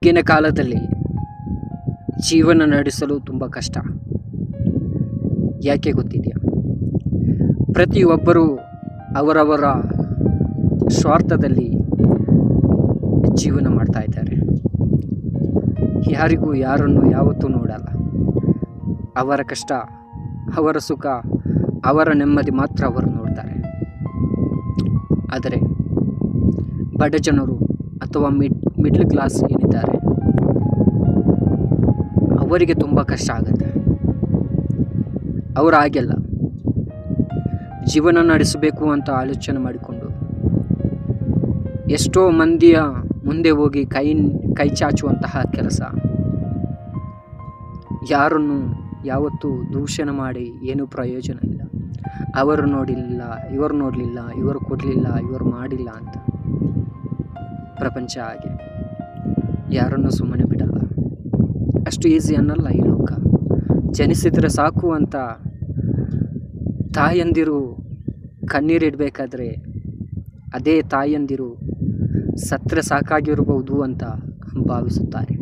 ಈಗಿನ ಕಾಲದಲ್ಲಿ ಜೀವನ ನಡೆಸಲು ತುಂಬ ಕಷ್ಟ. ಯಾಕೆ ಗೊತ್ತಿದೆಯಾ? ಪ್ರತಿಯೊಬ್ಬರೂ ಅವರವರ ಸ್ವಾರ್ಥದಲ್ಲಿ ಜೀವನ ಮಾಡ್ತಾ ಇದ್ದಾರೆ. ಯಾರಿಗೂ ಯಾರನ್ನು ಯಾವತ್ತೂ ನೋಡಲ್ಲ. ಅವರ ಕಷ್ಟ, ಅವರ ಸುಖ, ಅವರ ನೆಮ್ಮದಿ ಮಾತ್ರ ಅವರು ನೋಡ್ತಾರೆ. ಆದರೆ ಬಡ ಜನರು ಅಥವಾ ಮಿಡ್ಲ್ ಕ್ಲಾಸ್ ಏನಿದ್ದಾರೆ ಅವರಿಗೆ ತುಂಬ ಕಷ್ಟ ಆಗುತ್ತೆ. ಅವರು ಹಾಗೆಲ್ಲ ಜೀವನ ನಡೆಸಬೇಕು ಅಂತ ಆಲೋಚನೆ ಮಾಡಿಕೊಂಡು ಎಷ್ಟೋ ಮಂದಿಯ ಮುಂದೆ ಹೋಗಿ ಕೈ ಚಾಚುವಂತಹ ಕೆಲಸ, ಯಾರನ್ನು ಯಾವತ್ತೂ ದೂಷಣೆ ಮಾಡಿ ಏನೂ ಪ್ರಯೋಜನ ಇಲ್ಲ. ಅವರು ನೋಡಲಿಲ್ಲ, ಇವರು ನೋಡಲಿಲ್ಲ, ಇವರು ಕೊಡಲಿಲ್ಲ, ಇವರು ಮಾಡಿಲ್ಲ ಅಂತ. ಪ್ರಪಂಚ ಹಾಗೆ, ಯಾರನ್ನು ಸುಮ್ಮನೆ ಬಿಡಲ್ಲ. ಅಷ್ಟು ಈಸಿ ಅನ್ನಲ್ಲ ಈ ಲೋಕ. ಜನಿಸಿದರೆ ಸಾಕು ಅಂತ ತಾಯಂದಿರು ಕಣ್ಣೀರಿಡಬೇಕಾದ್ರೆ ಅದೇ ತಾಯಂದಿರು ಸತ್ತರೆ ಸಾಕಾಗಿರಬಹುದು ಅಂತ ಭಾವಿಸುತ್ತಾರೆ.